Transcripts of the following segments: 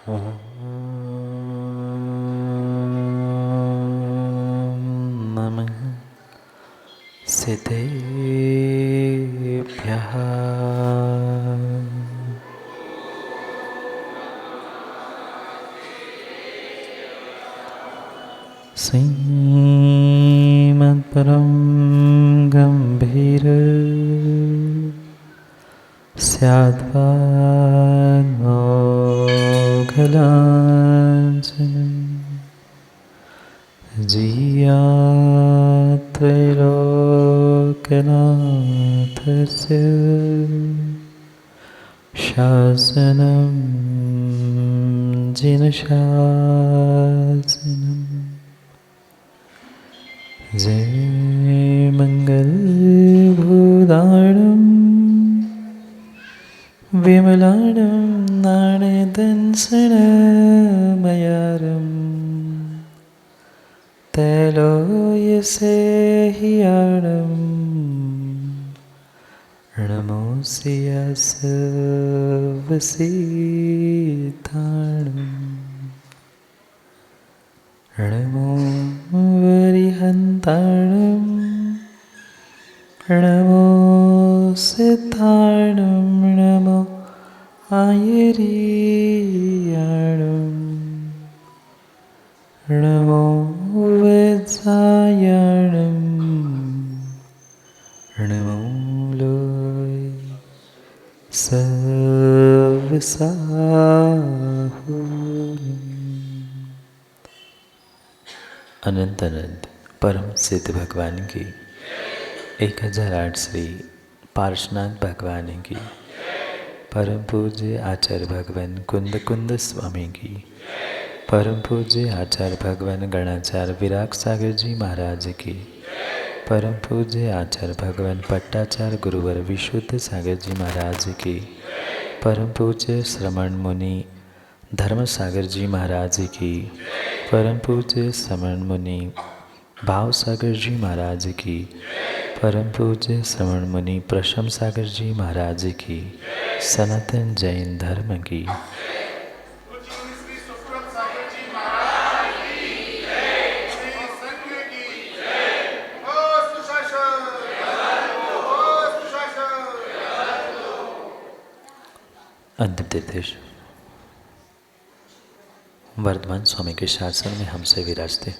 ॐ नमः सिद्धेभ्यः। श्रीमद्परं गम्भीर स्याद्वान्मोघलाञ्छनं जीयात्रैलोक्यनाथस्य शासनं जिनशासनं जय मङ्गलभूताणं विमलाणं नाणयदंसनमयारं तैलोयसेहियाणं नमोऽस्यसवसीताणं नमो वरिहन्ताणं नमो सिद्धाणं नमो आयरीयाणं नमो वेत्सायाणं नमो लोय सर्वसाहुरम्। अनंत अनंत परम सिद्ध भगवान की 1008 श्री पार्श्वनाथ भगवान की परम पूज्य आचार्य भगवान कुंद कुंद स्वामी की परम पूज्य आचार्य भगवान गणाचार्य विराग सागर जी महाराज की परम पूज्य आचार्य भगवान पट्टाचार्य गुरुवर विशुद्ध सागर जी महाराज की परम पूज्य श्रमण मुनि धर्म सागर जी महाराज की परम पूज्य श्रमण मुनि भाव सागर जी महाराज की परम पूज्य श्रवण मुनि प्रशम सागर जी महाराज की सनातन जैन धर्म की अंतिम तीर्थेश वर्धमान स्वामी के शासन में हमसे विराजते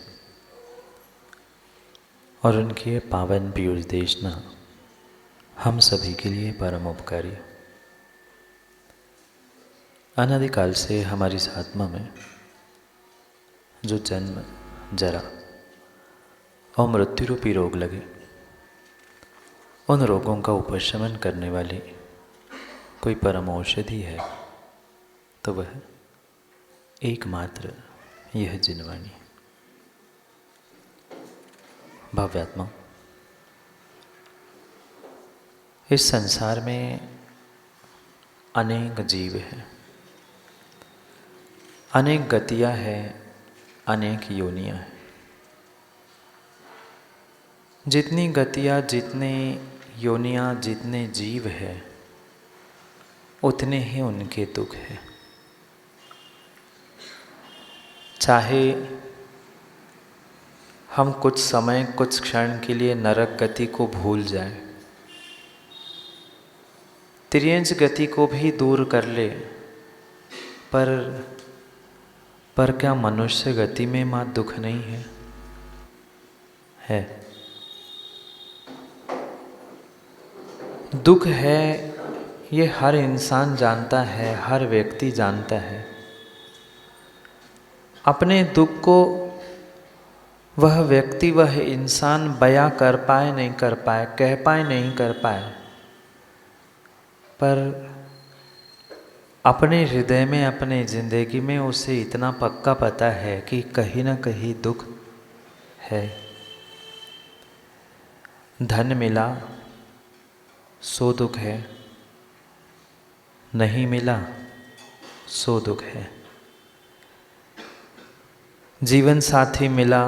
और उनकी पावन पीयूष देशना हम सभी के लिए परम उपकारी। अनादिकाल से हमारी इस आत्मा में जो जन्म जरा और मृत्यु रूपी रोग लगे, उन रोगों का उपशमन करने वाली कोई परम औषधि है तो वह एकमात्र यह जिनवाणी। भव्यात्मा, इस संसार में अनेक जीव हैं, अनेक गतियाँ हैं, अनेक योनियाँ हैं। जितनी गतियाँ, जितने योनियाँ, जितने जीव हैं, उतने ही उनके दुख हैं। चाहे हम कुछ समय, कुछ क्षण के लिए नरक गति को भूल जाएं, तिर्यंच गति को भी दूर कर ले, पर क्या मनुष्य गति में मां दुख नहीं है? है। दुख है, ये हर इंसान जानता है, हर व्यक्ति जानता है। अपने दुख को वह व्यक्ति, वह इंसान बयां कर पाए नहीं कर पाए, कह पाए नहीं कर पाए, पर अपने हृदय में, अपने जिंदगी में उसे इतना पक्का पता है कि कहीं ना कहीं दुख है। धन मिला सो दुख है, नहीं मिला सो दुख है। जीवन साथी मिला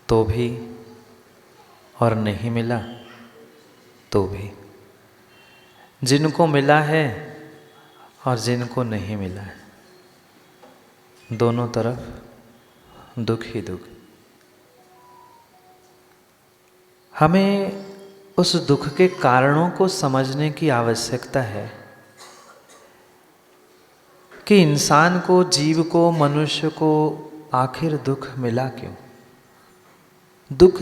तो भी और नहीं मिला तो भी। जिनको मिला है और जिनको नहीं मिला है, दोनों तरफ दुख ही दुख। हमें उस दुख के कारणों को समझने की आवश्यकता है कि इंसान को, जीव को, मनुष्य को आखिर दुख मिला क्यों, दुख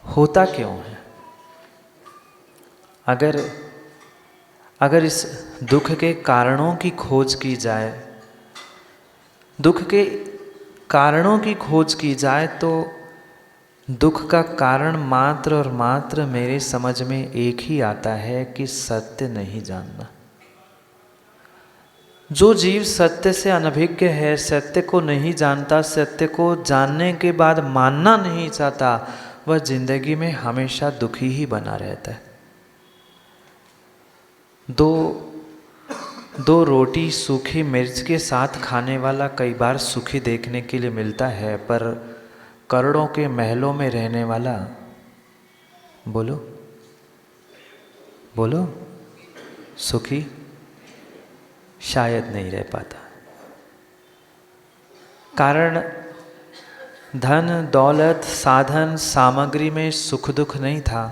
होता क्यों है। अगर इस दुख के कारणों की खोज की जाए, दुख के कारणों की खोज की जाए तो दुख का कारण मात्र और मात्र मेरे समझ में एक ही आता है कि सत्य नहीं जानना। जो जीव सत्य से अनभिज्ञ है, सत्य को नहीं जानता, सत्य को जानने के बाद मानना नहीं चाहता, वह जिंदगी में हमेशा दुखी ही बना रहता है। दो रोटी सूखी मिर्च के साथ खाने वाला कई बार सुखी देखने के लिए मिलता है, पर करोड़ों के महलों में रहने वाला, बोलो बोलो, सुखी शायद नहीं रह पाता। कारण धन, दौलत, साधन, सामग्री में सुख दुख नहीं था,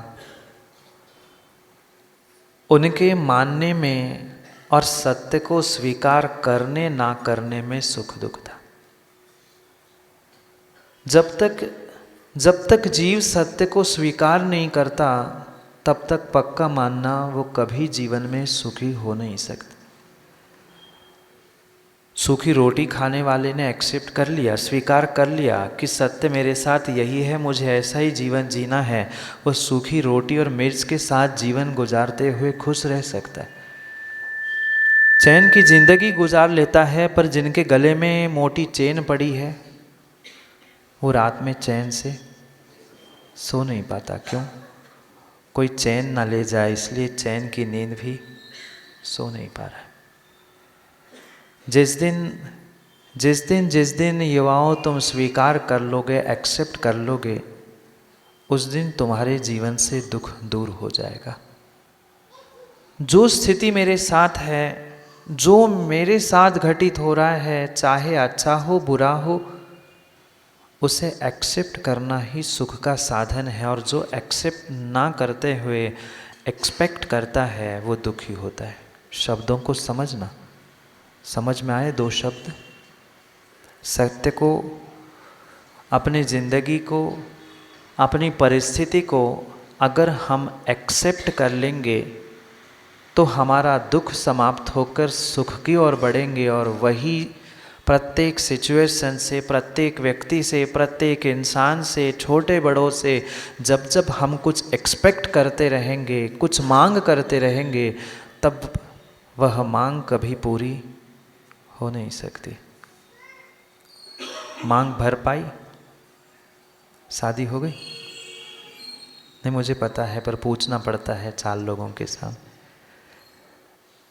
उनके मानने में और सत्य को स्वीकार करने ना करने में सुख दुख था। जब तक जीव सत्य को स्वीकार नहीं करता, तब तक पक्का मानना वो कभी जीवन में सुखी हो नहीं सकता। सूखी रोटी खाने वाले ने एक्सेप्ट कर लिया, स्वीकार कर लिया कि सत्य मेरे साथ यही है, मुझे ऐसा ही जीवन जीना है। वो सूखी रोटी और मिर्च के साथ जीवन गुजारते हुए खुश रह सकता है, चैन की जिंदगी गुजार लेता है। पर जिनके गले में मोटी चेन पड़ी है, वो रात में चैन से सो नहीं पाता। क्यों? कोई चैन ना ले जाए, इसलिए चैन की नींद भी सो नहीं पा रहा है। जिस दिन युवाओं तुम स्वीकार कर लोगे, एक्सेप्ट कर लोगे, उस दिन तुम्हारे जीवन से दुख दूर हो जाएगा। जो स्थिति मेरे साथ है, जो मेरे साथ घटित हो रहा है, चाहे अच्छा हो बुरा हो, उसे एक्सेप्ट करना ही सुख का साधन है। और जो एक्सेप्ट ना करते हुए एक्सपेक्ट करता है, वो दुखी होता है। शब्दों को समझना, समझ में आए दो शब्द? सत्य को, अपनी जिंदगी को, अपनी परिस्थिति को अगर हम एक्सेप्ट कर लेंगे तो हमारा दुख समाप्त होकर सुख की ओर बढ़ेंगे। और वही प्रत्येक सिचुएशन से, प्रत्येक व्यक्ति से, प्रत्येक इंसान से, छोटे बड़ों से जब हम कुछ एक्सपेक्ट करते रहेंगे, कुछ मांग करते रहेंगे, तब वह मांग कभी पूरी हो नहीं सकती। मांग भर पाई, शादी हो गई? नहीं, मुझे पता है, पर पूछना पड़ता है 4 लोगों के सामने।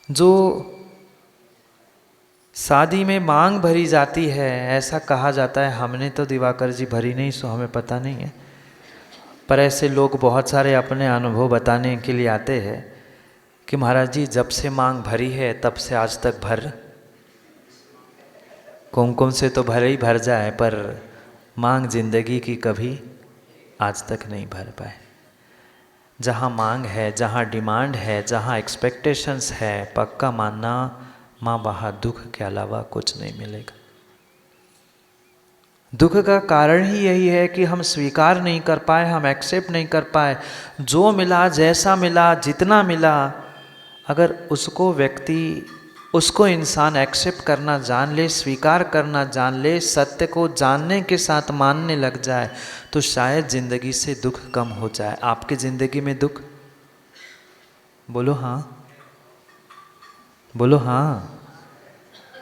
जो शादी में मांग भरी जाती है, ऐसा कहा जाता है, हमने तो दिवाकर जी भरी नहीं, सो हमें पता नहीं है, पर ऐसे लोग बहुत सारे अपने अनुभव बताने के लिए आते हैं कि महाराज जी जब से मांग भरी है तब से आज तक भर, कुमकुम से तो भले ही भर जाए, पर मांग जिंदगी की कभी आज तक नहीं भर पाए। जहाँ मांग है, जहाँ डिमांड है, जहाँ एक्सपेक्टेशंस है, पक्का मानना माँ वहाँ दुख के अलावा कुछ नहीं मिलेगा। दुख का कारण ही यही है कि हम स्वीकार नहीं कर पाए, हम एक्सेप्ट नहीं कर पाए। जो मिला, जैसा मिला, जितना मिला, अगर उसको इंसान एक्सेप्ट करना जान ले, स्वीकार करना जान ले, सत्य को जानने के साथ मानने लग जाए, तो शायद जिंदगी से दुख कम हो जाए। आपकी जिंदगी में दुख? बोलो हाँ, बोलो हाँ।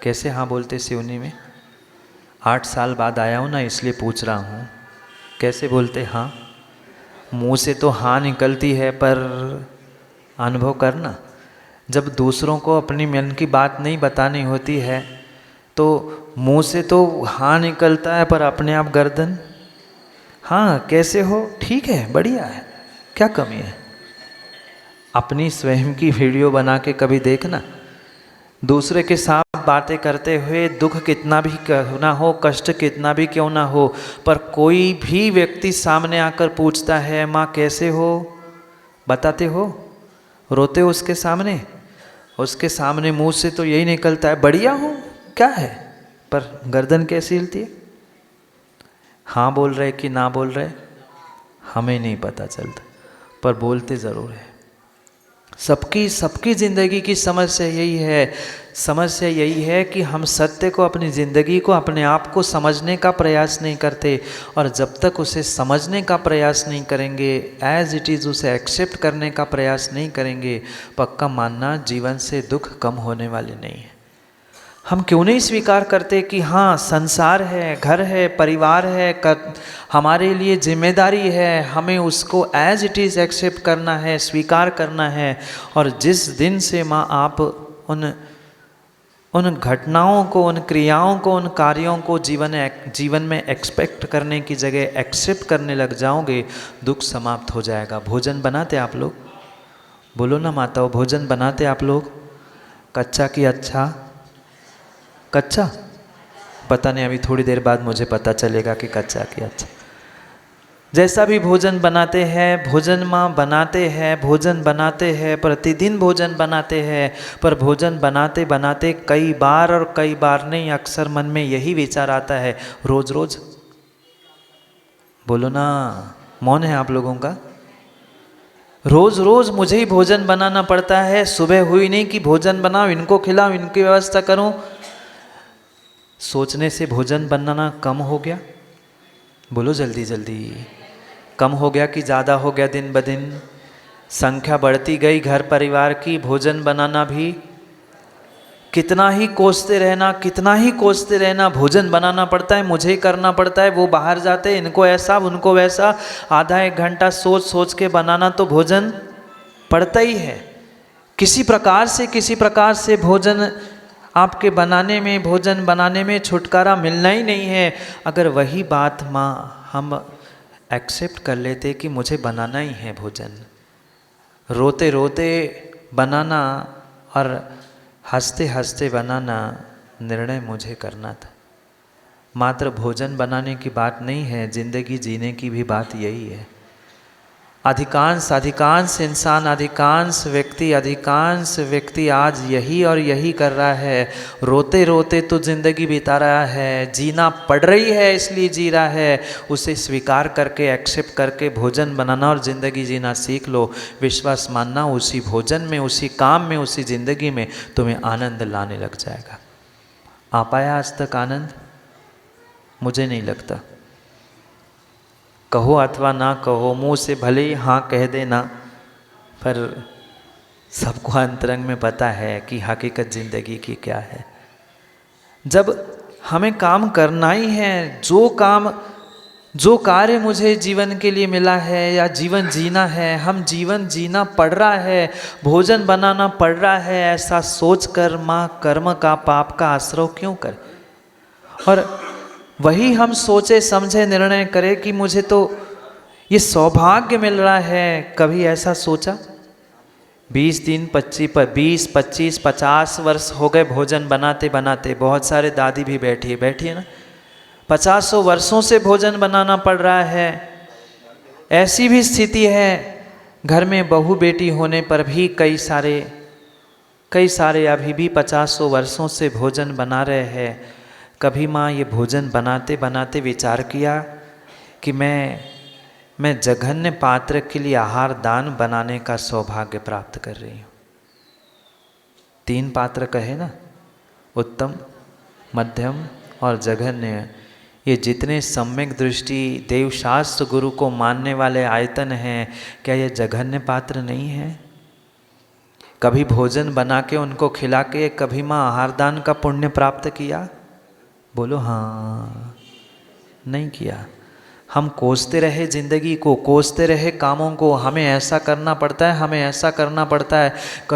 कैसे हाँ बोलते सिवनी में? 8 साल बाद आया हूँ ना, इसलिए पूछ रहा हूँ, कैसे बोलते हाँ? मुंह से तो हाँ निकलती है, पर अनुभव करना, जब दूसरों को अपनी मन की बात नहीं बतानी होती है तो मुंह से तो हाँ निकलता है, पर अपने आप गर्दन। हाँ, कैसे हो? ठीक है, बढ़िया है, क्या कमी है? अपनी स्वयं की वीडियो बना के कभी देखना, दूसरे के साथ बातें करते हुए दुख कितना भी क्यों ना हो, कष्ट कितना भी क्यों ना हो, पर कोई भी व्यक्ति सामने आकर पूछता है माँ कैसे हो, बताते हो, रोते हो उसके सामने? उसके सामने मुंह से तो यही निकलता है बढ़िया हूँ, क्या है, पर गर्दन कैसी हिलती है? हाँ बोल रहे कि ना बोल रहे हमें नहीं पता चलता, पर बोलते ज़रूर है। सबकी ज़िंदगी की समस्या यही है। समस्या यही है कि हम सत्य को, अपनी ज़िंदगी को, अपने आप को समझने का प्रयास नहीं करते, और जब तक उसे समझने का प्रयास नहीं करेंगे, एज इट इज़ उसे एक्सेप्ट करने का प्रयास नहीं करेंगे, पक्का मानना जीवन से दुख कम होने वाले नहीं है। हम क्यों नहीं स्वीकार करते कि हाँ संसार है, घर है, परिवार है, हमारे लिए जिम्मेदारी है, हमें उसको एज इट इज़ एक्सेप्ट करना है, स्वीकार करना है। और जिस दिन से माँ आप उन घटनाओं को, उन क्रियाओं को, उन कार्यों को जीवन में एक्सपेक्ट करने की जगह एक्सेप्ट करने लग जाओगे, दुख समाप्त हो जाएगा। भोजन बनाते आप लोग? बोलो ना माताओं, भोजन बनाते आप लोग? कच्चा कि अच्छा? कच्चा? पता नहीं, अभी थोड़ी देर बाद मुझे पता चलेगा कि कच्चा कि अच्छा। जैसा भी भोजन बनाते हैं, भोजन माँ बनाते हैं, भोजन बनाते हैं, प्रतिदिन भोजन बनाते हैं, पर भोजन बनाते बनाते कई बार, और कई बार नहीं, अक्सर मन में यही विचार आता है रोज रोज। बोलो ना, मौन है आप लोगों का? रोज रोज मुझे ही भोजन बनाना पड़ता है, सुबह हुई नहीं कि भोजन बनाओ, इनको खिलाओ, इनकी व्यवस्था करूं। सोचने से भोजन बनाना कम हो गया? बोलो जल्दी जल्दी। कम हो गया कि ज़्यादा हो गया? दिन ब दिन संख्या बढ़ती गई घर परिवार की, भोजन बनाना भी कितना ही कोसते रहना, कितना ही कोसते रहना, भोजन बनाना पड़ता है, मुझे ही करना पड़ता है। वो बाहर जाते, इनको ऐसा उनको वैसा, आधा एक घंटा सोच सोच के बनाना तो भोजन पड़ता ही है। किसी प्रकार से भोजन आपके बनाने में, भोजन बनाने में छुटकारा मिलना ही नहीं है। अगर वही बात माँ हम एक्सेप्ट कर लेते कि मुझे बनाना ही है भोजन, रोते रोते बनाना और हंसते हंसते बनाना, निर्णय मुझे करना था। मात्र भोजन बनाने की बात नहीं है, जिंदगी जीने की भी बात यही है। अधिकांश इंसान, अधिकांश व्यक्ति आज यही और यही कर रहा है। रोते रोते तो जिंदगी बिता रहा है, जीना पड़ रही है इसलिए जी रहा है। उसे स्वीकार करके, एक्सेप्ट करके भोजन बनाना और ज़िंदगी जीना सीख लो। विश्वास मानना, उसी भोजन में, उसी काम में, उसी ज़िंदगी में तुम्हें आनंद लाने लग जाएगा। आ पाया आज तक आनंद? मुझे नहीं लगता। कहो अथवा ना कहो, मुंह से भले ही हाँ कह देना, पर सबको अंतरंग में पता है कि हकीकत ज़िंदगी की क्या है। जब हमें काम करना ही है, जो कार्य मुझे जीवन के लिए मिला है या जीवन जीना है, हम जीवन जीना पड़ रहा है, भोजन बनाना पड़ रहा है, ऐसा सोच कर माँ कर्म का, पाप का आश्रय क्यों कर? और वही हम सोचे समझे निर्णय करें कि मुझे तो ये सौभाग्य मिल रहा है। कभी ऐसा सोचा? 20 दिन 25 50 वर्ष हो गए भोजन बनाते बनाते। बहुत सारे दादी भी बैठी है ना, 50 वर्षों से भोजन बनाना पड़ रहा है। ऐसी भी स्थिति है घर में बहू बेटी होने पर भी कई सारे अभी भी 50 वर्षों से भोजन बना रहे हैं। कभी माँ ये भोजन बनाते बनाते विचार किया कि मैं जघन्य पात्र के लिए आहार दान बनाने का सौभाग्य प्राप्त कर रही हूँ। 3 पात्र कहे ना, उत्तम, मध्यम और जघन्य। ये जितने सम्यक दृष्टि देवशास्त्र गुरु को मानने वाले आयतन हैं, क्या ये जघन्य पात्र नहीं है? कभी भोजन बना के उनको खिला के कभी माँ आहार दान का पुण्य प्राप्त किया? बोलो हाँ, नहीं किया। हम कोसते रहे ज़िंदगी को, कोसते रहे कामों को, हमें ऐसा करना पड़ता है, हमें ऐसा करना पड़ता है।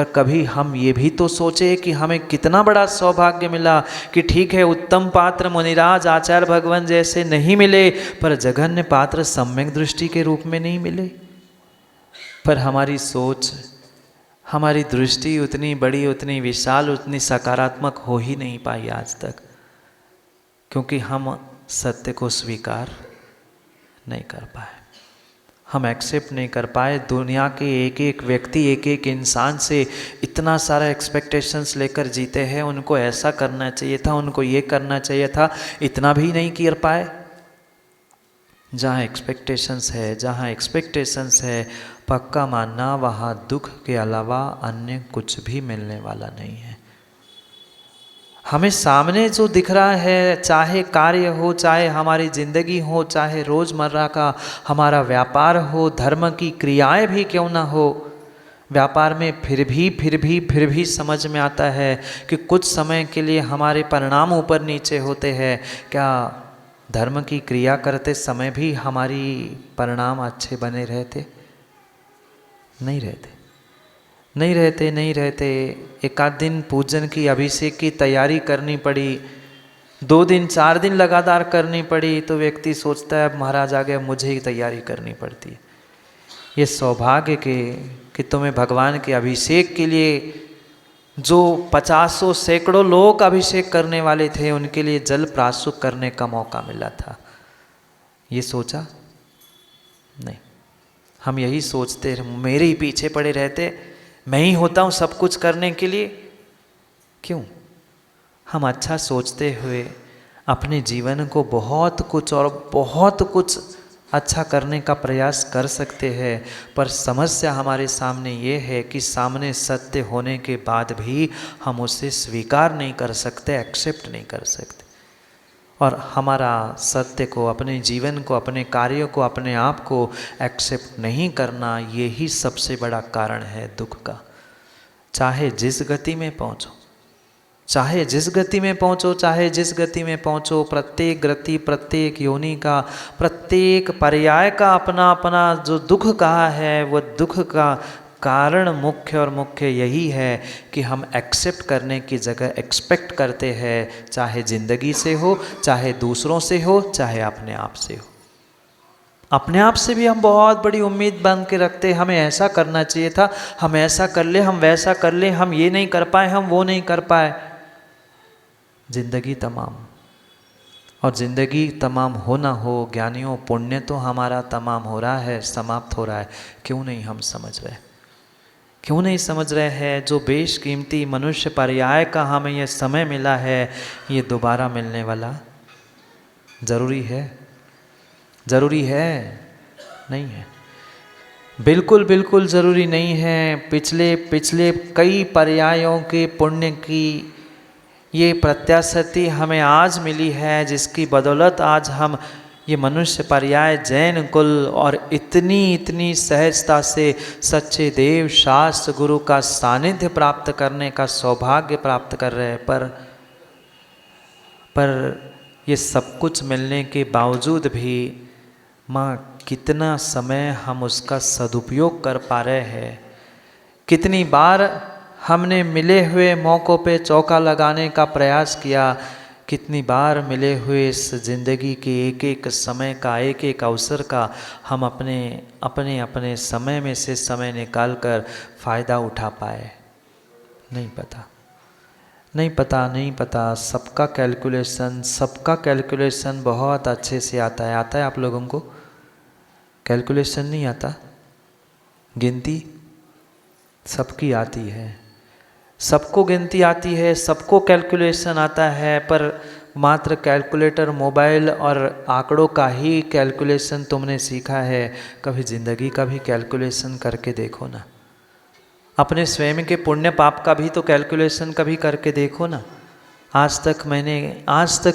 कभी हम ये भी तो सोचे कि हमें कितना बड़ा सौभाग्य मिला कि ठीक है उत्तम पात्र मुनिराज आचार्य भगवान जैसे नहीं मिले, पर जघन्य पात्र सम्यक दृष्टि के रूप में नहीं मिले। पर हमारी सोच, हमारी दृष्टि उतनी बड़ी, उतनी विशाल, उतनी सकारात्मक हो ही नहीं पाई आज तक, क्योंकि हम सत्य को स्वीकार नहीं कर पाए, हम एक्सेप्ट नहीं कर पाए। दुनिया के एक एक व्यक्ति, एक एक इंसान से इतना सारा एक्सपेक्टेशंस लेकर जीते हैं, उनको ऐसा करना चाहिए था, उनको ये करना चाहिए था, इतना भी नहीं कर पाए। जहाँ एक्सपेक्टेशंस है पक्का मानना वहाँ दुख के अलावा अन्य कुछ भी मिलने वाला नहीं है। हमें सामने जो दिख रहा है, चाहे कार्य हो, चाहे हमारी ज़िंदगी हो, चाहे रोज़मर्रा का हमारा व्यापार हो, धर्म की क्रियाएं भी क्यों ना हो, व्यापार में फिर भी समझ में आता है कि कुछ समय के लिए हमारे परिणाम ऊपर नीचे होते हैं। क्या धर्म की क्रिया करते समय भी हमारी परिणाम अच्छे बने रहते? नहीं रहते। एक आध दिन पूजन की, अभिषेक की तैयारी करनी पड़ी, 2 दिन 4 दिन लगातार करनी पड़ी, तो व्यक्ति सोचता है अब महाराज आ गए, मुझे ही तैयारी करनी पड़ती है। ये सौभाग्य कि तुम्हें भगवान के अभिषेक के लिए जो 50 सैकड़ों लोग अभिषेक करने वाले थे, उनके लिए जल प्राशुक करने का मौका मिला था। ये सोचा नहीं। हम यही सोचते, मेरे ही पीछे पड़े रहते, मैं ही होता हूँ सब कुछ करने के लिए। क्यों? हम अच्छा सोचते हुए अपने जीवन को बहुत कुछ अच्छा करने का प्रयास कर सकते हैं, पर समस्या हमारे सामने ये है कि सामने सत्य होने के बाद भी हम उसे स्वीकार नहीं कर सकते, एक्सेप्ट नहीं कर सकते। और हमारा सत्य को, अपने जीवन को, अपने कार्यों को, अपने आप को एक्सेप्ट नहीं करना, ये ही सबसे बड़ा कारण है दुख का। चाहे जिस गति में पहुँचो, प्रत्येक गति, प्रत्येक योनि का, प्रत्येक पर्याय का अपना अपना जो दुख कहा है, वो दुख का कारण मुख्य यही है कि हम एक्सेप्ट करने की जगह एक्सपेक्ट करते हैं, चाहे ज़िंदगी से हो, चाहे दूसरों से हो, चाहे अपने आप से हो। अपने आप से भी हम बहुत बड़ी उम्मीद बन के रखते, हमें ऐसा करना चाहिए था, हम ऐसा कर ले, हम वैसा कर ले, हम ये नहीं कर पाए, हम वो नहीं कर पाए। जिंदगी तमाम, और ज़िंदगी तमाम हो ना हो, ज्ञानियों पुण्य तो हमारा तमाम हो रहा है, समाप्त हो रहा है। क्यों नहीं हम समझ रहे हैं? जो बेशकीमती मनुष्य पर्याय का हमें ये समय मिला है, ये दोबारा मिलने वाला ज़रूरी है? नहीं है। बिल्कुल ज़रूरी नहीं है। पिछले कई पर्यायों के पुण्य की ये प्रत्याशति हमें आज मिली है, जिसकी बदौलत आज हम ये मनुष्य पर्याय, जैन कुल और इतनी सहजता से सच्चे देव शास्त्र गुरु का सानिध्य प्राप्त करने का सौभाग्य प्राप्त कर रहे हैं। पर ये सब कुछ मिलने के बावजूद भी माँ, कितना समय हम उसका सदुपयोग कर पा रहे हैं? कितनी बार हमने मिले हुए मौक़ों पे चौका लगाने का प्रयास किया, कितनी बार मिले हुए इस ज़िंदगी के एक एक समय का, एक एक अवसर का हम अपने समय में से समय निकाल कर फ़ायदा उठा पाए? नहीं पता। सबका कैलकुलेशन बहुत अच्छे से आता है आप लोगों को? कैलकुलेशन नहीं आता? गिनती सबकी आती है, सबको गिनती आती है, सबको कैलकुलेशन आता है, पर मात्र कैलकुलेटर, मोबाइल और आंकड़ों का ही कैलकुलेशन तुमने सीखा है। कभी ज़िंदगी का भी कैलकुलेशन करके देखो ना। अपने स्वयं के पुण्य पाप का भी तो कैलकुलेशन कभी करके देखो ना। आज तक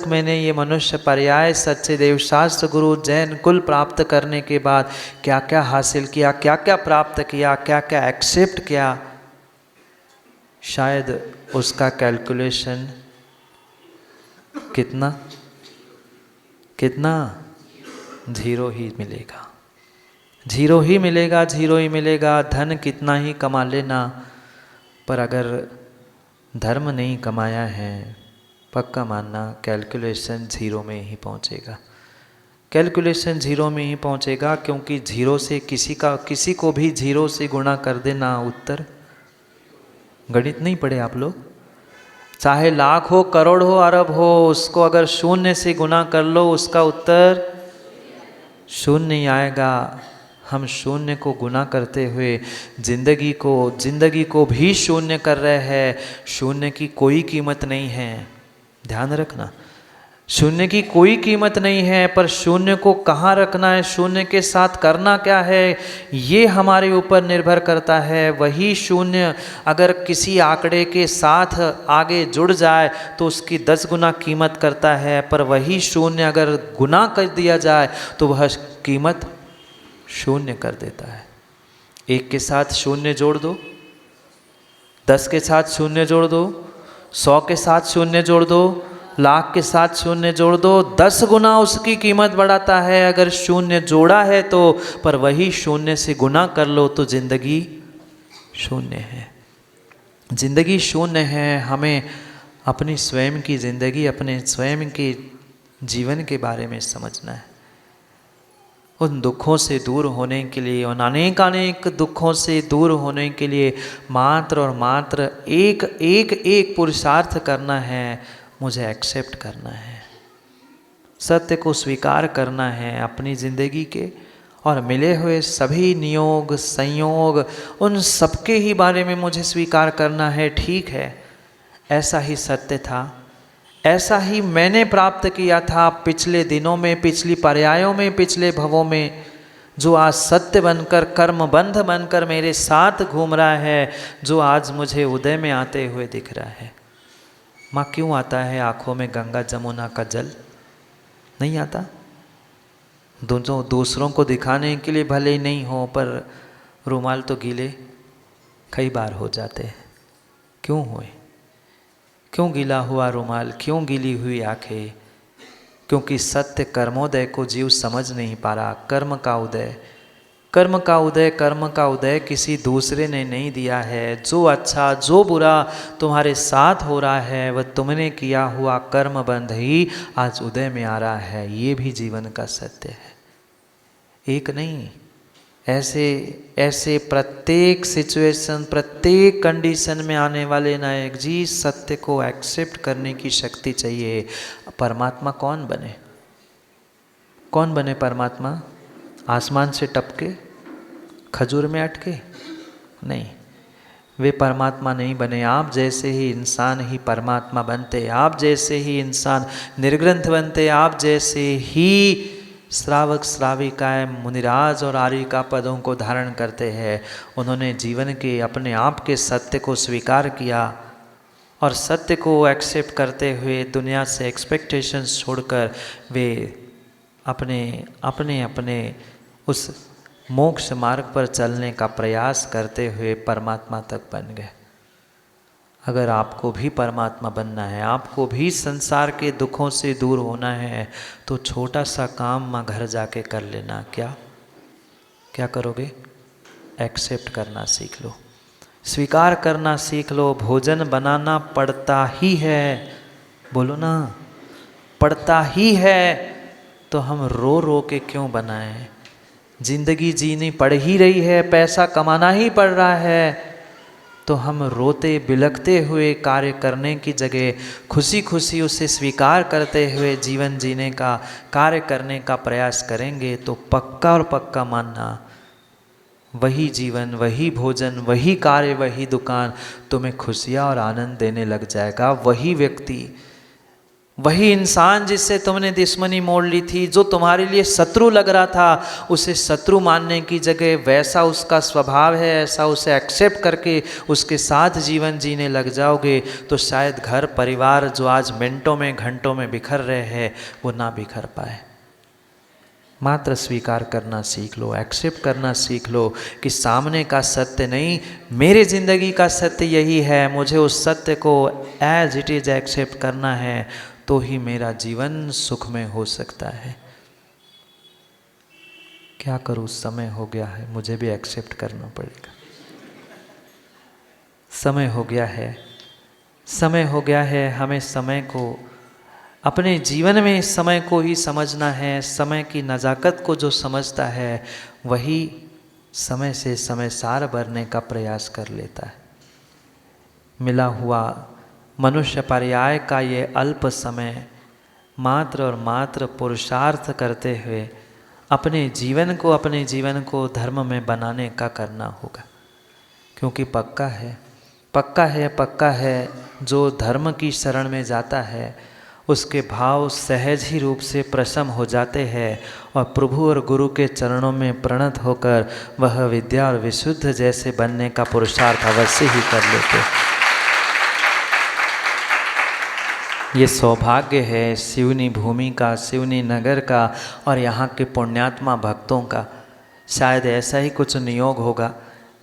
मैंने ये मनुष्य पर्याय, सच्चे देव शास्त्र गुरु, जैन कुल प्राप्त करने के बाद क्या क्या हासिल किया, क्या क्या प्राप्त किया, क्या क्या एक्सेप्ट किया, शायद उसका कैलकुलेशन कितना ज़ीरो ही मिलेगा। धन कितना ही कमा लेना, पर अगर धर्म नहीं कमाया है, पक्का मानना कैलकुलेशन ज़ीरो में ही पहुंचेगा। क्योंकि ज़ीरो से किसी को भी ज़ीरो से गुणा कर देना उत्तर गणित नहीं पढ़े आप लोग? चाहे लाख हो, करोड़ हो, अरब हो, उसको अगर शून्य से गुना कर लो उसका उत्तर शून्य ही आएगा। हम शून्य को गुना करते हुए जिंदगी को भी शून्य कर रहे हैं। शून्य की कोई कीमत नहीं है, ध्यान रखना। शून्य की कोई कीमत नहीं है, पर शून्य को कहाँ रखना है, शून्य के साथ करना क्या है, ये हमारे ऊपर निर्भर करता है। वही शून्य अगर किसी आंकड़े के साथ आगे जुड़ जाए तो उसकी 10 गुना कीमत करता है, पर वही शून्य अगर गुना कर दिया जाए तो वह कीमत शून्य कर देता है। 1 के साथ शून्य जोड़ दो, 10 के साथ शून्य जोड़ दो, 100 के साथ शून्य जोड़ दो, लाख के साथ शून्य जोड़ दो, 10 गुना उसकी कीमत बढ़ाता है अगर शून्य जोड़ा है तो। पर वही शून्य से गुना कर लो तो जिंदगी शून्य है। जिंदगी शून्य है। हमें अपनी स्वयं की जिंदगी, अपने स्वयं के जीवन के बारे में समझना है। उन दुखों से दूर होने के लिए, उन अनेक दुखों से दूर होने के लिए मात्र और मात्र एक पुरुषार्थ करना है। मुझे एक्सेप्ट करना है, सत्य को स्वीकार करना है अपनी ज़िंदगी के, और मिले हुए सभी नियोग संयोग उन सबके ही बारे में मुझे स्वीकार करना है। ठीक है, ऐसा ही सत्य था, ऐसा ही मैंने प्राप्त किया था पिछले दिनों में, पिछली पर्यायों में, पिछले भवों में, जो आज सत्य बनकर, कर्मबंध बनकर मेरे साथ घूम रहा है, जो आज मुझे उदय में आते हुए दिख रहा है। माँ, क्यों आता है आँखों में गंगा जमुना का जल? नहीं आता। दूसरों को दिखाने के लिए भले ही नहीं हो, पर रुमाल तो गीले कई बार हो जाते हैं। क्यों हुए? क्यों गीला हुआ रुमाल, क्यों गीली हुई आँखें? क्योंकि सत्य कर्मोदय को जीव समझ नहीं पा रहा। कर्म का उदय किसी दूसरे ने नहीं दिया है। जो अच्छा जो बुरा तुम्हारे साथ हो रहा है वह तुमने किया हुआ कर्म बंध ही आज उदय में आ रहा है। ये भी जीवन का सत्य है। एक नहीं, ऐसे प्रत्येक सिचुएशन, प्रत्येक कंडीशन में आने वाले नायक जी सत्य को एक्सेप्ट करने की शक्ति चाहिए। परमात्मा कौन बने? कौन बने परमात्मा? आसमान से टपके, खजूर में अटके? नहीं, वे परमात्मा नहीं बने। आप जैसे ही इंसान ही परमात्मा बनते, आप जैसे ही इंसान निर्ग्रंथ बनते, आप जैसे ही श्रावक श्राविकाएं मुनिराज और आर्यिका पदों को धारण करते हैं। उन्होंने जीवन के अपने आप के सत्य को स्वीकार किया और सत्य को एक्सेप्ट करते हुए दुनिया से एक्सपेक्टेशंस छोड़कर वे अपने उस मोक्ष मार्ग पर चलने का प्रयास करते हुए परमात्मा तक बन गए। अगर आपको भी परमात्मा बनना है, आपको भी संसार के दुखों से दूर होना है, तो छोटा सा काम माँ घर जाके कर लेना। क्या करोगे? एक्सेप्ट करना सीख लो, स्वीकार करना सीख लो। भोजन बनाना पड़ता ही है, बोलो ना, पड़ता ही है। तो हम रो रो के क्यों बनाएं? जिंदगी जीनी पड़ ही रही है, पैसा कमाना ही पड़ रहा है, तो हम रोते बिलखते हुए कार्य करने की जगह खुशी खुशी उसे स्वीकार करते हुए जीवन जीने का, कार्य करने का प्रयास करेंगे तो पक्का और पक्का मानना, वही जीवन, वही भोजन, वही कार्य, वही दुकान तुम्हें खुशियाँ और आनंद देने लग जाएगा। वही व्यक्ति, वही इंसान जिससे तुमने दुश्मनी मोड़ ली थी, जो तुम्हारे लिए शत्रु लग रहा था, उसे शत्रु मानने की जगह वैसा उसका स्वभाव है, ऐसा उसे एक्सेप्ट करके उसके साथ जीवन जीने लग जाओगे तो शायद घर परिवार जो आज मिनटों में घंटों में बिखर रहे हैं वो ना बिखर पाए। मात्र स्वीकार करना सीख लो, एक्सेप्ट करना सीख लो कि सामने का सत्य नहीं, मेरे ज़िंदगी का सत्य यही है। मुझे उस सत्य को एज इट इज़ एक्सेप्ट करना है, तो ही मेरा जीवन सुखमय हो सकता है। क्या करूँ, समय हो गया है, मुझे भी एक्सेप्ट करना पड़ेगा। समय हो गया है, समय हो गया है। हमें समय को, अपने जीवन में समय को ही समझना है। समय की नज़ाकत को जो समझता है वही समय से समय सार भरने का प्रयास कर लेता है। मिला हुआ मनुष्य पर्याय का ये अल्प समय मात्र और मात्र पुरुषार्थ करते हुए अपने जीवन को धर्म में बनाने का करना होगा। क्योंकि पक्का है जो धर्म की शरण में जाता है उसके भाव सहज ही रूप से प्रशम हो जाते हैं और प्रभु और गुरु के चरणों में प्रणत होकर वह विद्या और विशुद्ध जैसे बनने का पुरुषार्थ अवश्य ही कर लेते हैं। ये सौभाग्य है सिवनी भूमि का, सिवनी नगर का और यहाँ के पुण्यात्मा भक्तों का। शायद ऐसा ही कुछ नियोग होगा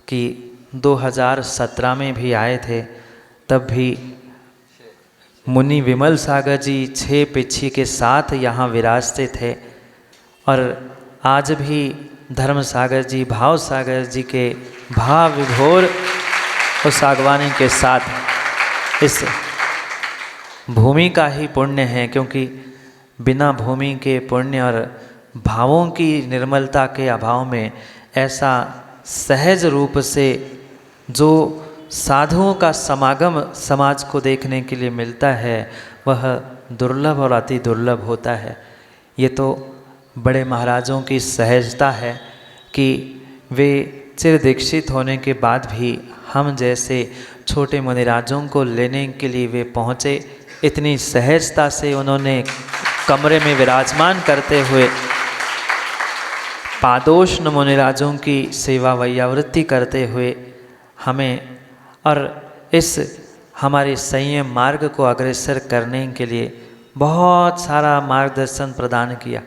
कि 2017 में भी आए थे, तब भी मुनि विमल सागर जी 6 पिछी के साथ यहाँ विराजते थे और आज भी धर्म सागर जी, भाव सागर जी के भाव विभोर उस आगवानी के साथ इस भूमि का ही पुण्य है। क्योंकि बिना भूमि के पुण्य और भावों की निर्मलता के अभाव में ऐसा सहज रूप से जो साधुओं का समागम समाज को देखने के लिए मिलता है वह दुर्लभ और अति दुर्लभ होता है। ये तो बड़े महाराजों की सहजता है कि वे चिर दीक्षित होने के बाद भी हम जैसे छोटे मुनिराजों को लेने के लिए वे पहुँचे। इतनी सहजता से उन्होंने कमरे में विराजमान करते हुए पादोष्ण मुनिराजों की सेवा वैयावृत्ति करते हुए हमें और इस हमारे संयम मार्ग को अग्रसर करने के लिए बहुत सारा मार्गदर्शन प्रदान किया।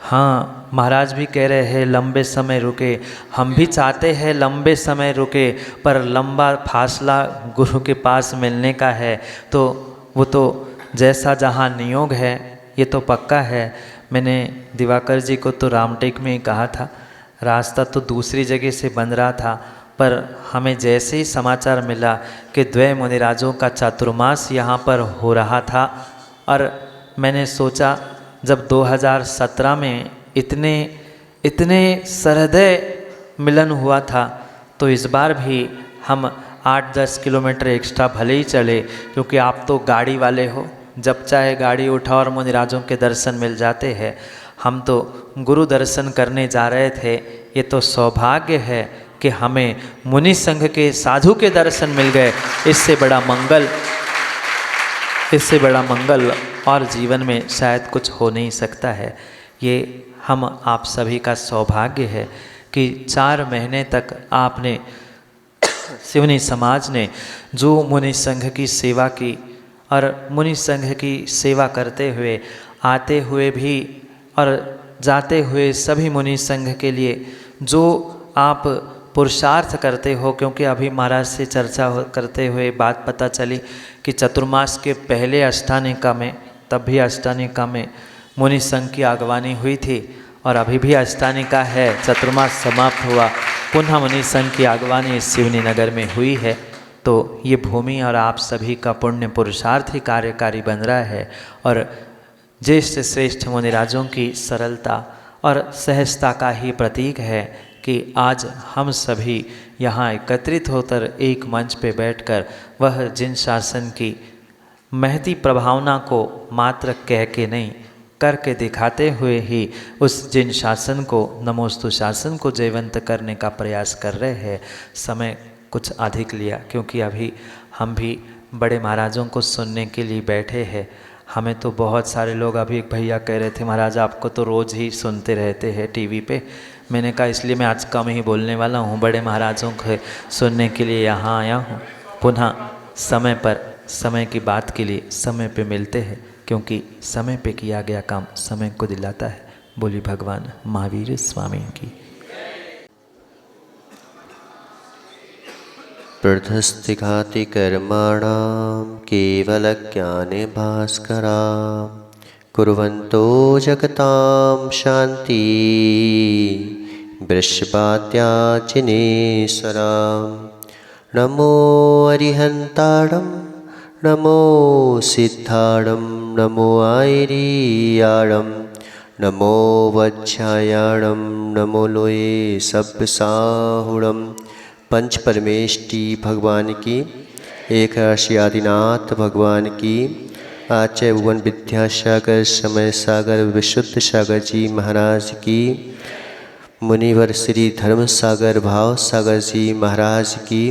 हाँ, महाराज भी कह रहे हैं लंबे समय रुके, हम भी चाहते हैं लंबे समय रुके, पर लंबा फासला गुरु के पास मिलने का है तो वो तो जैसा जहाँ नियोग है ये तो पक्का है। मैंने दिवाकर जी को तो रामटेक में ही कहा था, रास्ता तो दूसरी जगह से बन रहा था, पर हमें जैसे ही समाचार मिला कि द्वय मुनिराजों का चातुर्मास यहाँ पर हो रहा था और मैंने सोचा जब 2017 में इतने सहृदय मिलन हुआ था तो इस बार भी हम 8-10 किलोमीटर एक्स्ट्रा भले ही चले, क्योंकि आप तो गाड़ी वाले हो, जब चाहे गाड़ी उठाओ और मुनिराजों के दर्शन मिल जाते हैं। हम तो गुरु दर्शन करने जा रहे थे। ये तो सौभाग्य है कि हमें मुनि संघ के साधु के दर्शन मिल गए। इससे बड़ा मंगल और जीवन में शायद कुछ हो नहीं सकता है। ये हम आप सभी का सौभाग्य है कि 4 महीने तक आपने सिवनी समाज ने जो मुनि संघ की सेवा की और मुनि संघ की सेवा करते हुए आते हुए भी और जाते हुए सभी मुनि संघ के लिए जो आप पुरुषार्थ करते हो। क्योंकि अभी महाराज से चर्चा करते हुए बात पता चली कि चतुर्मास के पहले अष्टानिका में, तब भी अष्टानिका में मुनि संघ की आगवानी हुई थी और अभी भी अष्टानिका है, चतुर्मास समाप्त हुआ, पुनः मुनि संघ की आगवानी इस सिवनी नगर में हुई है। तो ये भूमि और आप सभी का पुण्य पुरुषार्थ ही कार्यकारी बन रहा है और ज्येष्ठ श्रेष्ठ मुनिराजों की सरलता और सहजता का ही प्रतीक है कि आज हम सभी यहाँ एकत्रित होकर एक मंच पे बैठकर वह जिन शासन की महती प्रभावना को मात्र कह के नहीं करके दिखाते हुए ही उस जिन शासन को, नमोस्तु शासन को जीवंत करने का प्रयास कर रहे हैं। समय कुछ अधिक लिया क्योंकि अभी हम भी बड़े महाराजों को सुनने के लिए बैठे हैं। हमें तो बहुत सारे लोग, अभी एक भैया कह रहे थे महाराज आपको तो रोज़ ही सुनते रहते हैं टीवी पे। मैंने कहा इसलिए मैं आज कम ही बोलने वाला हूँ, बड़े महाराजों को सुनने के लिए यहाँ आया हूँ। पुनः समय पर समय की बात के लिए समय पे मिलते हैं, क्योंकि समय पे किया गया काम समय को दिलाता है। बोली भगवान महावीर स्वामी की। प्रधस्तिघाति कर्माणां केवलज्ञाने भास्करां कुर्वन्तो जगतां शान्ति वृषभाद्याचिनेश्वरां। नमो अरिहन्ताणं नमो सिद्धाणं नमो आयरीयाणं नमो वज्झायाणं नमो लोये सब्बसाहुणं पंच परमेष्टि भगवान की, एक राशि आदिनाथ भगवान की, आचार्य भुवन विद्यासागर समय सागर विशुद्ध सागर जी महाराज की, मुनिवर श्री धर्म सागर भाव सागर जी महाराज की,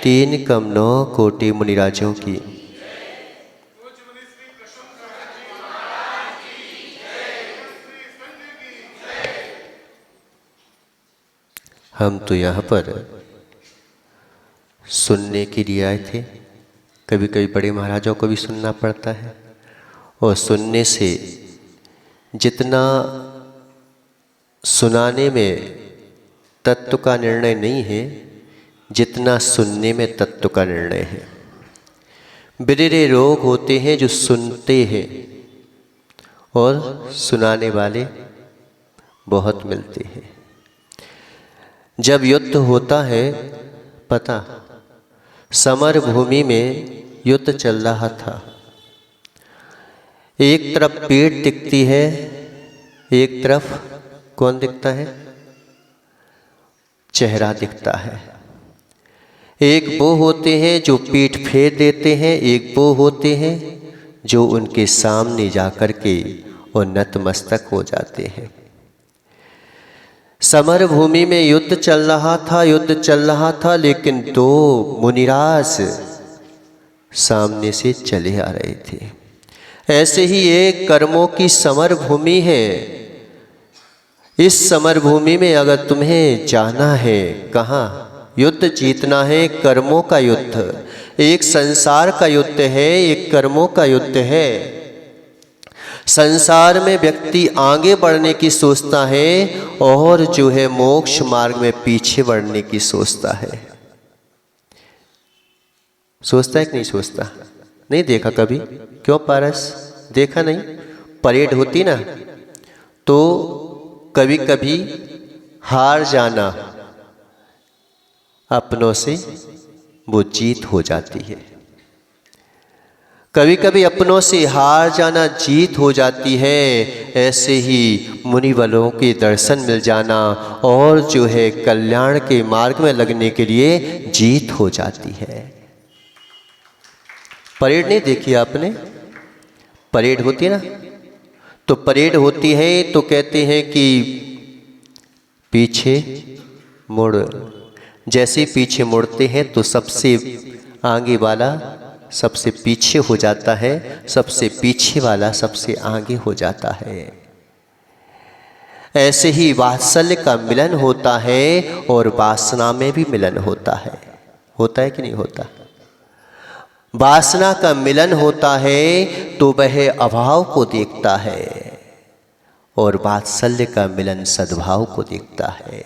3 कम 9 कोटि मुनिराजों की। हम तो यहाँ पर सुनने के लिए आए थे। कभी कभी बड़े महाराजों को भी सुनना पड़ता है, और सुनने से जितना सुनाने में तत्व का निर्णय नहीं है, जितना सुनने में तत्व का निर्णय है। बिरेरे लोग होते हैं जो सुनते हैं, और सुनाने वाले बहुत मिलते हैं। जब युद्ध होता है, पता, समर भूमि में युद्ध चल रहा था। एक तरफ पेट दिखती है, एक तरफ कौन दिखता है? चेहरा दिखता है। एक वो होते हैं जो पीठ फेर देते हैं, एक वो होते हैं जो उनके सामने जाकर के और नतमस्तक हो जाते हैं। समर भूमि में युद्ध चल रहा था, लेकिन 2 मुनिराज सामने से चले आ रहे थे। ऐसे ही एक कर्मों की समर भूमि है। इस समर भूमि में अगर तुम्हें जाना है, कहाँ? युद्ध जीतना है, कर्मों का युद्ध। एक संसार का युद्ध है, एक कर्मों का युद्ध है। संसार में व्यक्ति आगे बढ़ने की सोचता है, और जो है मोक्ष मार्ग में पीछे बढ़ने की सोचता है। सोचता है कि नहीं सोचता? नहीं देखा कभी? क्यों पारस, देखा नहीं? परेड होती ना, तो कभी कभी हार जाना अपनों से वो जीत हो जाती है। कभी कभी अपनों से हार जाना जीत हो जाती है। ऐसे ही मुनि बलों के दर्शन मिल जाना और जो है कल्याण के मार्ग में लगने के लिए जीत हो जाती है। परेड नहीं देखी आपने? परेड होती है ना, तो परेड होती है तो कहते हैं कि पीछे मुड़। जैसे पीछे मुड़ते हैं तो सबसे आगे वाला सबसे पीछे हो जाता है, सबसे पीछे वाला सबसे आगे हो जाता है। ऐसे ही वात्सल्य का मिलन होता है और वासना में भी मिलन होता है। होता है कि नहीं होता? वासना का मिलन होता है तो वह अभाव को देखता है, और वात्सल्य का मिलन सद्भाव को देखता है।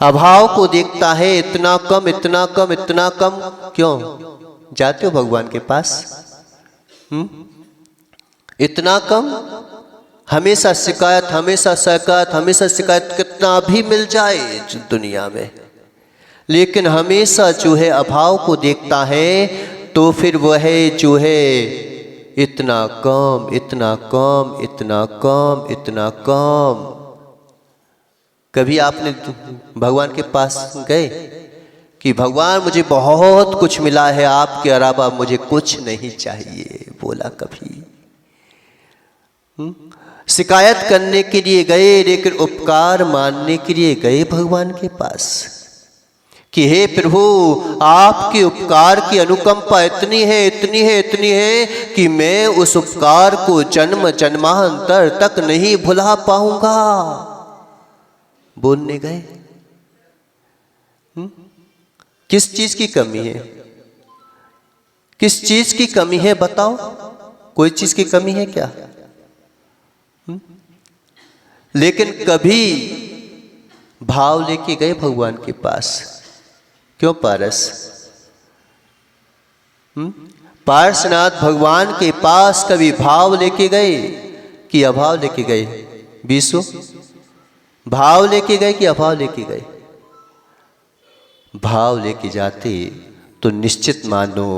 अभाव को देखता है, इतना कम इतना कम इतना कम। क्यों जाते हो भगवान के पास? इतना कम, हमेशा शिकायत, हमेशा शिकायत, हमेशा शिकायत। कितना भी मिल जाए दुनिया में, लेकिन हमेशा जो है अभाव को देखता है, तो फिर वह जो है इतना कम इतना कम इतना कम इतना कम। कभी आपने भगवान के पास गए कि भगवान मुझे बहुत कुछ मिला है, आपके अलावा मुझे कुछ नहीं चाहिए? बोला कभी? शिकायत करने के लिए गए, लेकिन उपकार मानने के लिए गए भगवान के पास कि हे प्रभु, आपके उपकार की अनुकंपा इतनी है इतनी है इतनी है कि मैं उस उपकार को जन्म जन्मांतर तक नहीं भुला पाऊंगा। बोलने गए। किस चीज की कमी है? किस चीज की कमी है बताओ? कोई चीज की कमी है क्या? लेकिन कभी भाव लेके गए भगवान के पास। क्यों पारस? पार्श्वनाथ भगवान के पास कभी भाव लेके गए कि अभाव लेके गए? बीसो भाव लेके गए कि अभाव लेके गए? भाव लेके जाते तो निश्चित मानो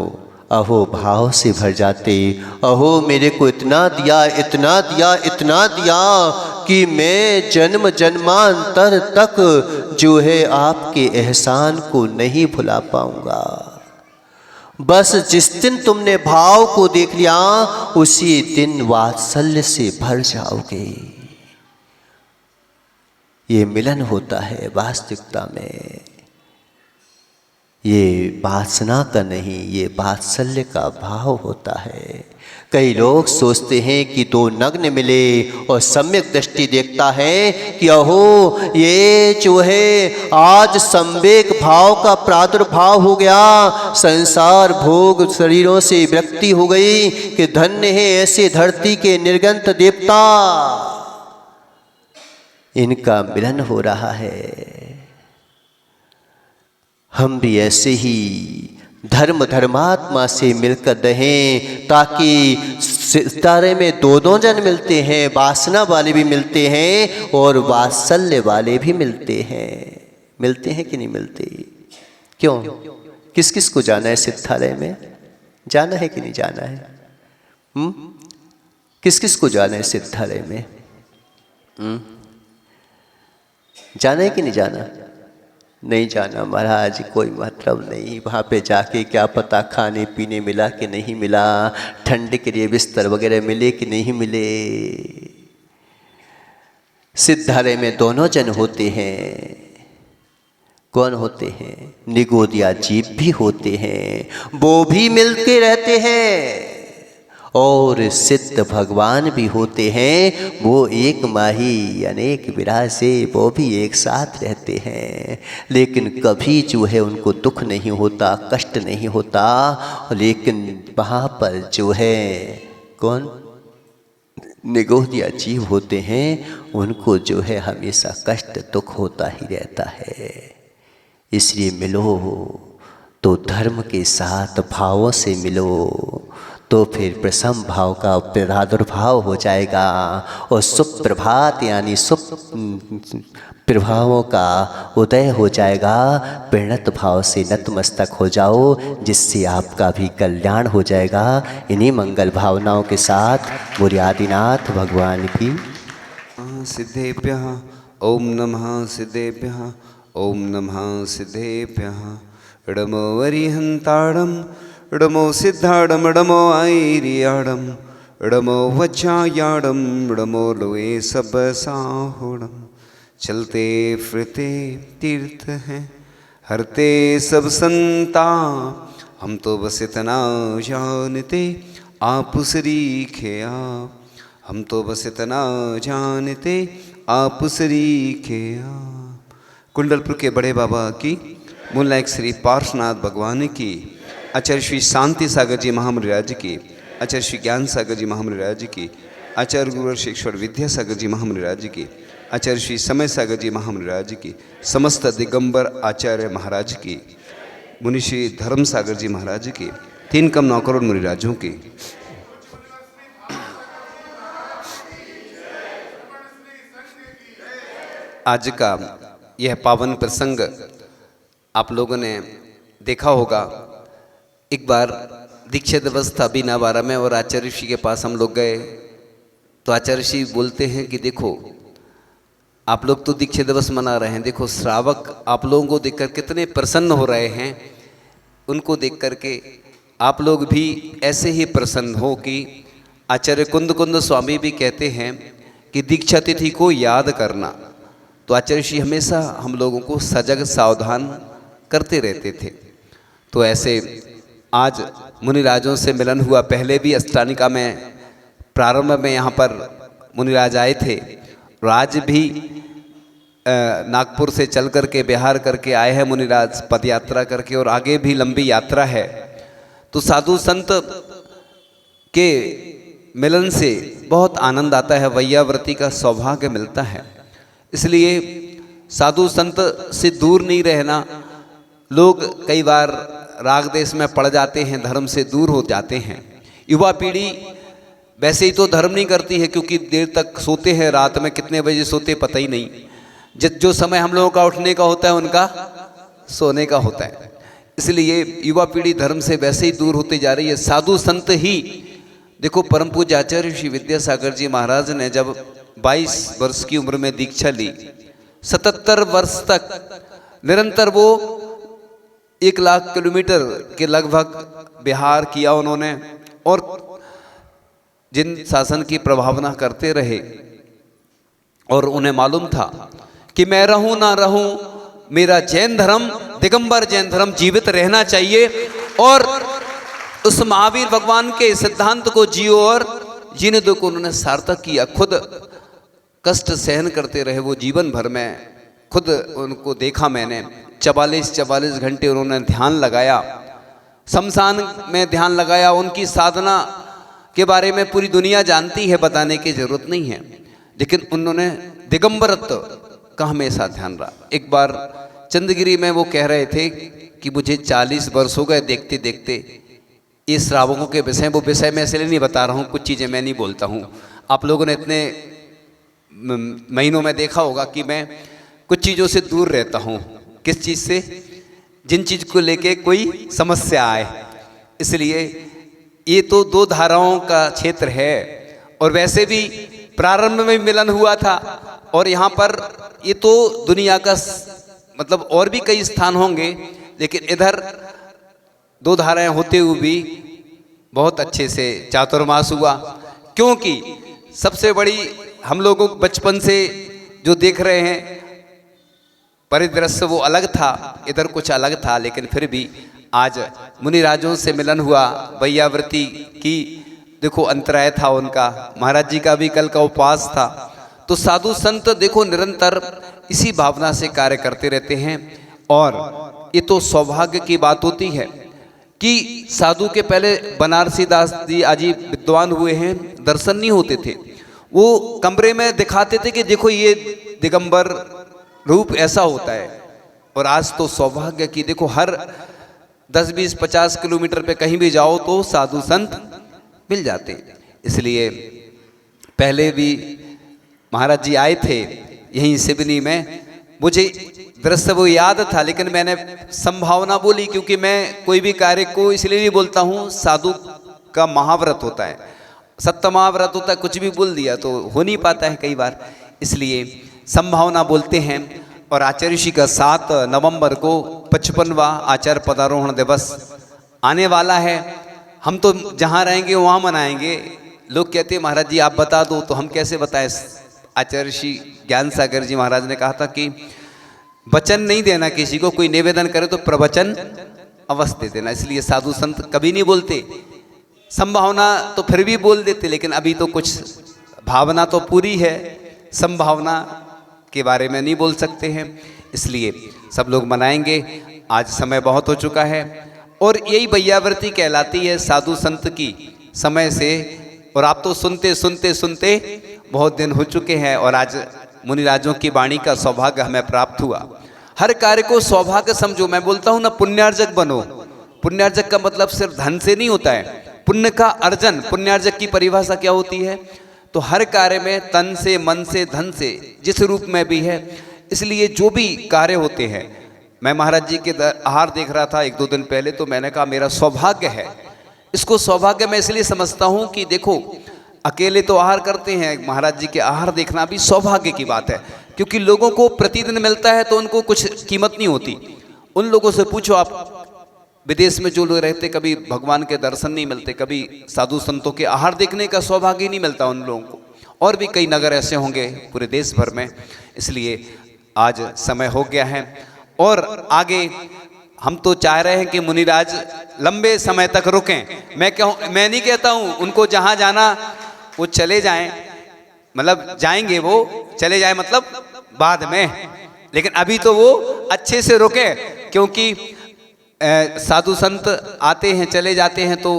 अहो भाव से भर जाते। अहो मेरे को इतना दिया इतना दिया इतना दिया कि मैं जन्म जन्मांतर तक जो है आपके एहसान को नहीं भुला पाऊंगा। बस जिस दिन तुमने भाव को देख लिया उसी दिन वात्सल्य से भर जाओगे। ये मिलन होता है वास्तविकता में, ये वासना का नहीं, ये वात्सल्य का भाव होता है। कई लोग सोचते हैं कि दो नग्न मिले और सम्यक दृष्टि देखता है कि अहो ये जो है आज संवेग भाव का प्रादुर्भाव हो गया, संसार भोग शरीरों से विरक्ति हो गई कि धन्य है ऐसे धरती के निर्गंत देवता, इनका मिलन हो रहा है। हम भी ऐसे ही धर्म धर्मात्मा से मिलकर रहें ताकि सितारे में दो जन मिलते हैं, वासना वाले भी मिलते हैं और वात्सल्य वाले भी मिलते हैं। मिलते हैं कि नहीं मिलते? क्यों? किस किस को जाना है सिद्धालय में? जाना है कि नहीं जाना है? किस किस को जाना है सिद्धालय में? जाना है कि नहीं जाना? नहीं जाना महाराज, कोई मतलब नहीं। वहाँ पे जाके क्या पता खाने पीने मिला कि नहीं मिला, ठंड के लिए बिस्तर वगैरह मिले कि नहीं मिले। सिद्धालय में दोनों जन होते हैं। कौन होते हैं? निगोदिया जीव भी होते हैं, वो भी मिलके रहते हैं। और सिद्ध भगवान भी होते हैं, वो एक माही अनेक विरह से वो भी एक साथ रहते हैं। लेकिन कभी जो है उनको दुख नहीं होता, कष्ट नहीं होता। लेकिन वहाँ पर जो है कौन निगोदिया जीव होते हैं, उनको जो है हमेशा कष्ट दुख होता ही रहता है। इसलिए मिलो तो धर्म के साथ भावों से मिलो, तो फिर प्रसम भाव का प्रादुर्भाव हो जाएगा और सुप्रभात यानी प्रभावों का उदय हो जाएगा। प्रणत भाव से नतमस्तक हो जाओ, जिससे आपका भी कल्याण हो जाएगा। इन्हीं मंगल भावनाओं के साथ बोलिए आदिनाथ भगवान की सिद्धेभ्यः ओम नमः सिद्धेभ्यः ओम नमः सिद्धेभ्यः। ड़मो वरिहंताड़म ड़मो सिद्धाड़म ड़मो आईरियाड़म ड़मो वज्रायाड़म ड़मो लोए सब साहुड़म। चलते फिरते तीर्थ हैं, हरते सब संता, हम तो बस इतना जानते आप सरीखे आप। हम तो बस इतना जानते आप सरीखे आप। कुंडलपुर के बड़े बाबा की, मूलनायक श्री पार्श्वनाथ भगवान की, आचार्य श्री शांति सागर जी महामंडराज की, आचार्य श्री ज्ञान सागर जी महामंडराज की, आचार्य गुरु शिक्षण विद्यासागर जी महामंडराज की, आचार्य श्री समय सागर जी महामंडराज की, समस्त दिगंबर आचार्य महाराज की, मुनि श्री धर्म सागर जी महाराज की, 3 कम 9 करोड़ मुनिराजों की। आज का यह पावन प्रसंग आप लोगों ने देखा होगा। एक बार दीक्षा दिवस था अभी नवारा में और आचार्य ऋषि के पास हम लोग गए, तो आचार्य ऋषि बोलते हैं कि देखो आप लोग तो दीक्षा दिवस मना रहे हैं, देखो श्रावक आप लोगों को देखकर कितने प्रसन्न हो रहे हैं। उनको देख करके आप लोग भी ऐसे ही प्रसन्न हो कि आचार्य कुंद कुंद स्वामी भी कहते हैं कि दीक्षा तिथि को याद करना। तो आचार्य ऋषि हमेशा हम लोगों को सजग सावधान करते रहते थे। तो ऐसे आज मुनिराजों से मिलन हुआ। पहले भी अष्टानिका में प्रारंभ में यहाँ पर मुनिराज आए थे। आज भी नागपुर से चल करके बिहार करके आए हैं मुनिराज पद यात्रा करके, और आगे भी लंबी यात्रा है। तो साधु संत के मिलन से बहुत आनंद आता है, वैयाव्रती का सौभाग्य मिलता है। इसलिए साधु संत से दूर नहीं रहना। लोग कई बार राग देश में पड़ जाते हैं, धर्म से दूर हो जाते हैं। युवा पीढ़ी वैसे ही तो धर्म नहीं करती है, क्योंकि देर तक सोते हैं, रात में कितने बजे सोते पता ही नहीं। जो समय हम लोगों का उठने का होता है उनका सोने का होता है। इसलिए युवा पीढ़ी धर्म से वैसे ही दूर होती जा रही है। साधु संत ही देखो, परम पूज्य आचार्य श्री विद्यासागर जी महाराज ने जब 22 वर्ष की उम्र में दीक्षा ली, 77 वर्ष तक निरंतर वो 1 लाख किलोमीटर के लगभग विहार किया उन्होंने, और जिन शासन की प्रभावना करते रहे। और उन्हें मालूम था कि मैं रहूं ना रहूं, मेरा जैन धर्म, दिगंबर जैन धर्म जीवित रहना चाहिए, और उस महावीर भगवान के सिद्धांत को जियो, और जीने दो को उन्होंने सार्थक किया। खुद कष्ट सहन करते रहे वो जीवन भर में, खुद उनको देखा मैंने। 44 घंटे उन्होंने ध्यान लगाया, शमशान में ध्यान लगाया। उनकी साधना के बारे में पूरी दुनिया जानती है, बताने की जरूरत नहीं है, लेकिन उन्होंने दिगंबरत्व का हमेशा ध्यान रहा। एक बार चंद्रगिरी में वो कह रहे थे कि मुझे 40 वर्ष हो गए देखते देखते ये श्रावकों के विषय, वो विषय मैं इसलिए नहीं बता रहा हूँ, कुछ चीज़ें मैं नहीं बोलता हूँ। आप लोगों ने इतने महीनों में देखा होगा कि मैं कुछ चीज़ों से दूर रहता हूँ। किस चीज़ से? जिन चीज़ को लेके कोई समस्या आए। इसलिए ये तो 2 धाराओं का क्षेत्र है, और वैसे भी प्रारंभ में मिलन हुआ था, और यहाँ पर ये तो दुनिया का मतलब और भी कई स्थान होंगे, लेकिन इधर 2 धाराएं होते हुए भी बहुत अच्छे से चातुर्मास हुआ। क्योंकि सबसे बड़ी हम लोगों को बचपन से जो देख रहे हैं परिदृश्य वो अलग था, इधर कुछ अलग था, लेकिन फिर भी आज मुनिराजों से मिलन हुआ। वैयावृत्ति की देखो अंतराय था उनका, महाराज जी का भी कल का उपवास था। तो साधु संत देखो निरंतर इसी भावना से कार्य करते रहते हैं, और ये तो सौभाग्य की बात होती है कि साधु के पहले बनारसी दास जी आजी विद्वान हुए हैं, दर्शन नहीं होते थे। वो कमरे में दिखाते थे कि देखो ये दिगंबर रूप ऐसा होता है, और आज तो सौभाग्य की देखो हर 10, 20, 50 किलोमीटर पे कहीं भी जाओ तो साधु संत मिल जाते हैं। इसलिए पहले भी महाराज जी आए थे यहीं सिवनी में, मुझे दृश्य वो याद था, लेकिन मैंने संभावना बोली, क्योंकि मैं कोई भी कार्य को इसलिए नहीं बोलता हूँ, साधु का महाव्रत होता है, सत्य महाव्रत होता है, कुछ भी बोल दिया तो हो नहीं पाता है कई बार, इसलिए संभावना बोलते हैं। और आचार्य ऋषि का 7 नवंबर को 55वां आचार्य पदारोहण दिवस आने वाला है। हम तो जहाँ रहेंगे वहाँ मनाएंगे। लोग कहते हैं महाराज जी आप बता दो, तो हम कैसे बताएं। आचार्य ऋषि ज्ञान सागर जी महाराज ने कहा था कि वचन नहीं देना, किसी को कोई निवेदन करे तो प्रवचन अवश्य दे देना। इसलिए साधु संत कभी नहीं बोलते, संभावना तो फिर भी बोल देते, लेकिन अभी तो कुछ भावना तो पूरी है, संभावना के बारे में नहीं बोल सकते हैं। इसलिए सब लोग मनाएंगे। आज समय बहुत हो चुका है, और यही वैयावृत्ति कहलाती है साधु संत की समय से। और आप तो सुनते सुनते सुनते बहुत दिन हो चुके हैं, और आज मुनिराजों की वाणी का सौभाग्य हमें प्राप्त हुआ। हर कार्य को सौभाग्य समझो। मैं बोलता हूँ ना, पुण्यार्जक बनो। पुण्यार्जक का मतलब सिर्फ धन से नहीं होता है, पुण्य का अर्जन। पुण्यार्जक की परिभाषा क्या होती है? तो हर कार्य में तन से, मन से, धन से, जिस रूप में भी है। इसलिए जो भी कार्य होते हैं, मैं महाराज जी के आहार देख रहा था 1-2 दिन पहले, तो मैंने कहा मेरा सौभाग्य है। इसको सौभाग्य मैं इसलिए समझता हूँ कि देखो अकेले तो आहार करते हैं, महाराज जी के आहार देखना भी सौभाग्य की बात है, क्योंकि लोगों को प्रतिदिन मिलता है तो उनको कुछ कीमत नहीं होती। उन लोगों से पूछो आप, विदेश में जो लोग रहते, कभी भगवान के दर्शन नहीं मिलते, कभी साधु संतों के आहार देखने का सौभाग्य नहीं मिलता उन लोगों को। और भी कई नगर ऐसे होंगे पूरे देश भर में। इसलिए आज समय हो गया है, और आगे हम तो चाह रहे हैं कि मुनिराज लंबे समय तक रुकें। मैं नहीं कहता हूँ उनको जहाँ जाना वो चले जाएं, मतलब जाएंगे वो चले जाएं, मतलब बाद में, लेकिन अभी तो वो अच्छे से रुके, क्योंकि साधु संत आते हैं चले जाते हैं तो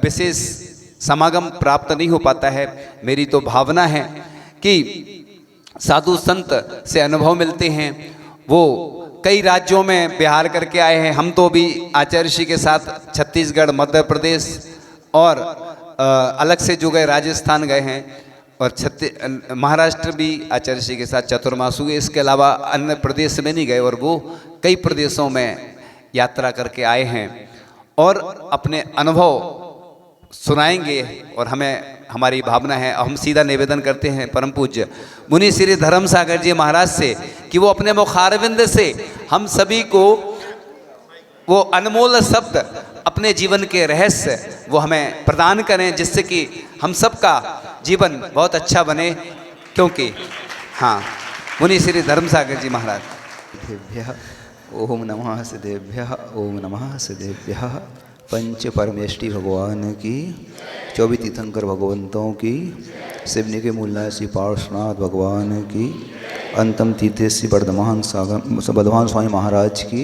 विशेष समागम प्राप्त नहीं हो पाता है। मेरी तो भावना है कि साधु संत से अनुभव मिलते हैं। वो कई राज्यों में बिहार करके आए हैं, हम तो भी आचार्य ऋषि के साथ छत्तीसगढ़, मध्य प्रदेश और अलग से जो गए राजस्थान गए हैं, और महाराष्ट्र भी आचार्य ऋषि के साथ चतुर्मास हुए। इसके अलावा अन्य प्रदेश में नहीं गए, और वो कई प्रदेशों में यात्रा करके आए हैं और अपने अनुभव सुनाएंगे और हमें हमारी भावना है। हम सीधा निवेदन करते हैं परम पूज्य मुनि श्री धर्म सागर जी महाराज से कि वो अपने मुखारविंद से हम सभी को वो अनमोल शब्द, अपने जीवन के रहस्य वो हमें प्रदान करें, जिससे कि हम सबका जीवन बहुत अच्छा बने। क्योंकि हाँ, मुनि श्री धर्म सागर जी महाराज। सिद्धेभ्यः ओम नमः सिद्धेभ्यः ओम नमः सिद्धेभ्यः। पंच परमेष्टि भगवान की, 24 तीर्थंकर भगवंतों की, सिवनी के मूलनाथ श्री पार्श्वनाथ भगवान की, अंतम तीर्थे श्री वर्धमान सागर वर्धमान स्वामी महाराज की,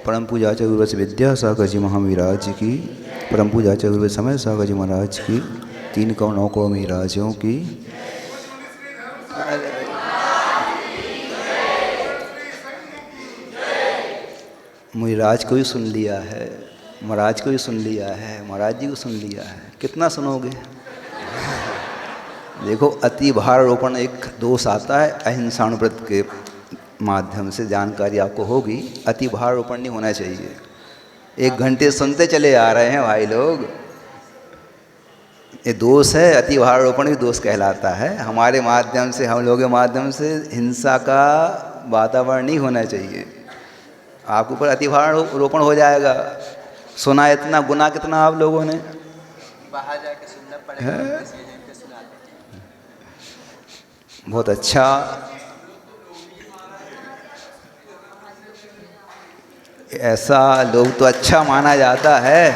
परम पूजाचार्य गुरुवत्स विद्यासागर जी महाविराज की, परम पूजाचार्य गुरुवत्स समय सागर जी महाराज की, 3 करोड़ 9 करोड़ महाराजों की। महाराज को भी सुन लिया है, महाराज को भी सुन लिया है, महाराज जी को सुन लिया है, कितना सुनोगे? देखो, अति भार आरोपण एक दोष आता है, अहिंसानुव्रत के माध्यम से जानकारी आपको होगी। अति भार आरोपण नहीं होना चाहिए। 1 घंटे सुनते चले आ रहे हैं भाई लोग, ये दोष है। अति भार आरोपण भी दोष कहलाता है। हमारे माध्यम से, हम लोगों के माध्यम से हिंसा का वातावरण नहीं होना चाहिए। आपके ऊपर अति भार आरोपण हो जाएगा। सुना इतना, गुना कितना आप लोगों ने, बाहर जाके सुनना पड़ेगा। बहुत अच्छा। ऐसा लोग तो अच्छा माना जाता है,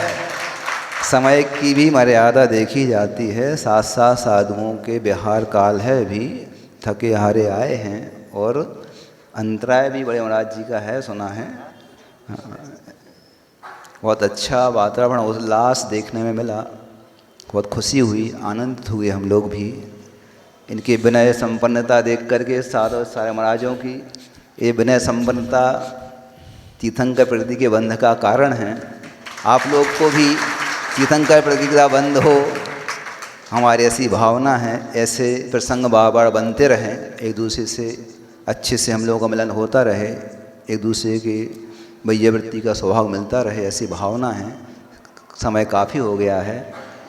समय की भी मर्यादा देखी जाती है। साथ साथ साधुओं के बिहार काल है भी, थके हारे आए हैं, और अंतराय भी बड़े महाराज जी का है, सुना है। बहुत अच्छा वातावरण, उल्लास देखने में मिला, बहुत खुशी हुई, आनंदित हुए हम लोग भी। इनकी विनय संपन्नता देख करके सारे महाराजों की ये विनय संपन्नता तीर्थंकर प्रकृति के बंध का कारण है। आप लोग को भी तीर्थंकर प्रकृति का बंध हो, हमारी ऐसी भावना है। ऐसे प्रसंग बार बार बनते रहें, एक दूसरे से अच्छे से हम लोगों का मिलन होता रहे, एक दूसरे की वैयवृत्ति का स्वभाव मिलता रहे, ऐसी भावना है। समय काफ़ी हो गया है।